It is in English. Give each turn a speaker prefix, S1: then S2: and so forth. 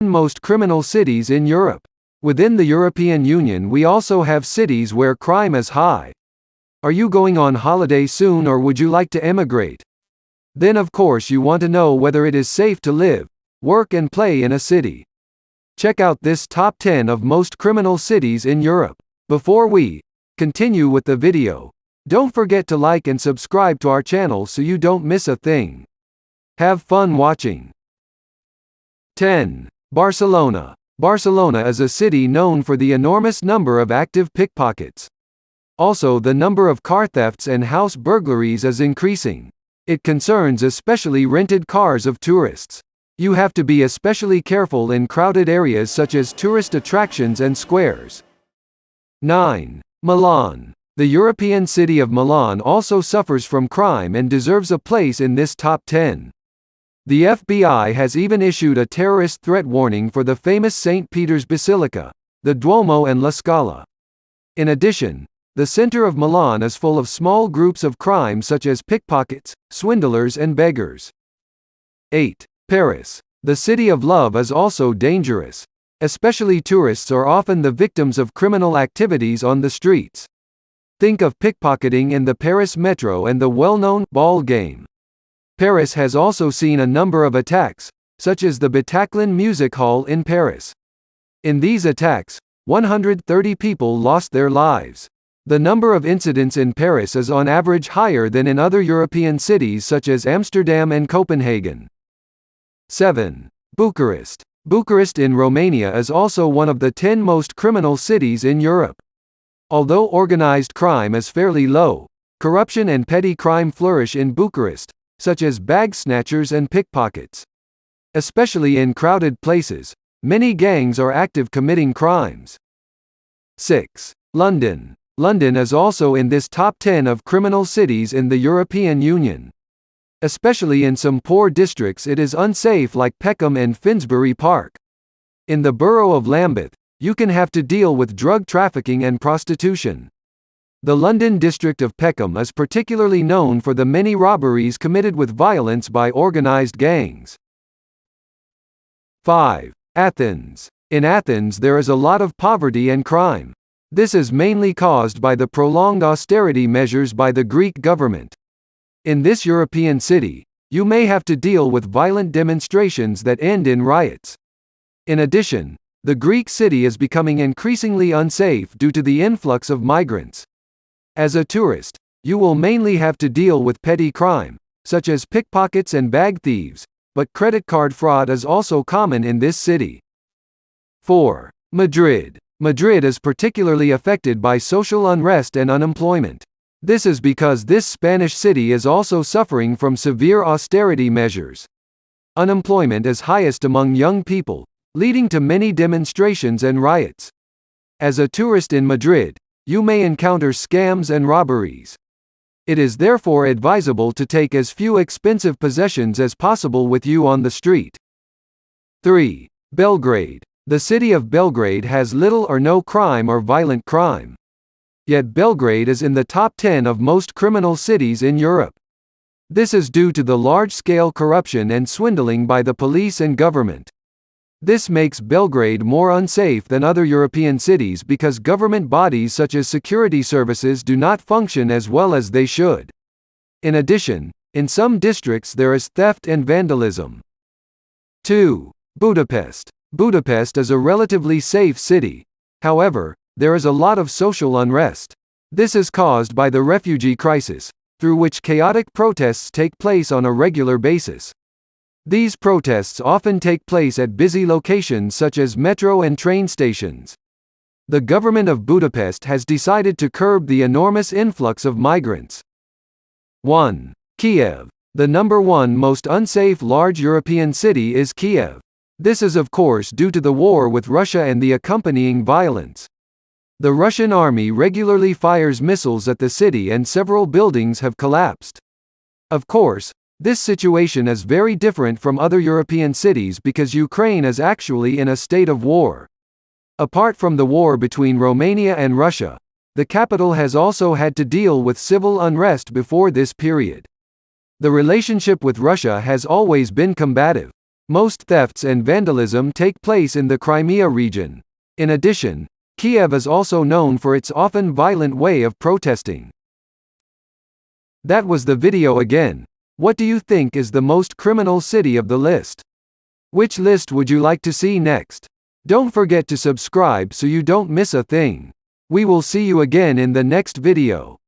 S1: Most criminal cities in Europe. Within the European Union, we also have cities where crime is high. Are you going on holiday soon, or would you like to emigrate? Then of course you want to know whether it is safe to live, work and play in a city. Check out this top 10 of most criminal cities in Europe. Before we continue with the video, don't forget to like and subscribe to our channel so you don't miss a thing. Have fun watching. 10. Barcelona. Barcelona is a city known for the enormous number of active pickpockets. Also, the number of car thefts and house burglaries is increasing. It concerns especially rented cars of tourists. You have to be especially careful in crowded areas such as tourist attractions and squares. 9. Milan. The European city of Milan also suffers from crime and deserves a place in this top 10. The FBI has even issued a terrorist threat warning for the famous St. Peter's Basilica, the Duomo and La Scala. In addition, the center of Milan is full of small groups of crime such as pickpockets, swindlers and beggars. 8. Paris. The city of love is also dangerous. Especially tourists are often the victims of criminal activities on the streets. Think of pickpocketing in the Paris metro and the well-known ball game. Paris has also seen a number of attacks, such as the Bataclan Music Hall in Paris. In these attacks, 130 people lost their lives. The number of incidents in Paris is on average higher than in other European cities such as Amsterdam and Copenhagen. 7. Bucharest. Bucharest in Romania is also one of the 10 most criminal cities in Europe. Although organized crime is fairly low, corruption and petty crime flourish in Bucharest, such as bag snatchers and pickpockets. Especially in crowded places, many gangs are active committing crimes. 6. London. London is also in this top 10 of criminal cities in the European Union. Especially in some poor districts it is unsafe, like Peckham and Finsbury Park. In the borough of Lambeth, you can have to deal with drug trafficking and prostitution. The London district of Peckham is particularly known for the many robberies committed with violence by organized gangs. 5. Athens. In Athens there is a lot of poverty and crime. This is mainly caused by the prolonged austerity measures by the Greek government. In this European city, you may have to deal with violent demonstrations that end in riots. In addition, the Greek city is becoming increasingly unsafe due to the influx of migrants. As a tourist, you will mainly have to deal with petty crime, such as pickpockets and bag thieves, but credit card fraud is also common in this city. 4. Madrid. Madrid is particularly affected by social unrest and unemployment. This is because this Spanish city is also suffering from severe austerity measures. Unemployment is highest among young people, leading to many demonstrations and riots. As a tourist in Madrid, you may encounter scams and robberies. It is therefore advisable to take as few expensive possessions as possible with you on the street. 3. Belgrade. The city of Belgrade has little or no crime or violent crime. Yet Belgrade is in the top 10 of most criminal cities in Europe. This is due to the large-scale corruption and swindling by the police and government. This makes Belgrade more unsafe than other European cities because government bodies such as security services do not function as well as they should. In addition, in some districts there is theft and vandalism. 2. Budapest. Budapest is a relatively safe city. However, there is a lot of social unrest. This is caused by the refugee crisis, through which chaotic protests take place on a regular basis. These protests often take place at busy locations such as metro and train stations. The government of Budapest has decided to curb the enormous influx of migrants. 1. Kiev. The number 1 most unsafe large European city is Kiev. This is of course due to the war with Russia and the accompanying violence. The Russian army regularly fires missiles at the city and several buildings have collapsed. Of course, this situation is very different from other European cities because Ukraine is actually in a state of war. Apart from the war between Romania and Russia, the capital has also had to deal with civil unrest before this period. The relationship with Russia has always been combative. Most thefts and vandalism take place in the Crimea region. In addition, Kiev is also known for its often violent way of protesting. That was the video again. What do you think is the most criminal city of the list? Which list would you like to see next? Don't forget to subscribe so you don't miss a thing. We will see you again in the next video.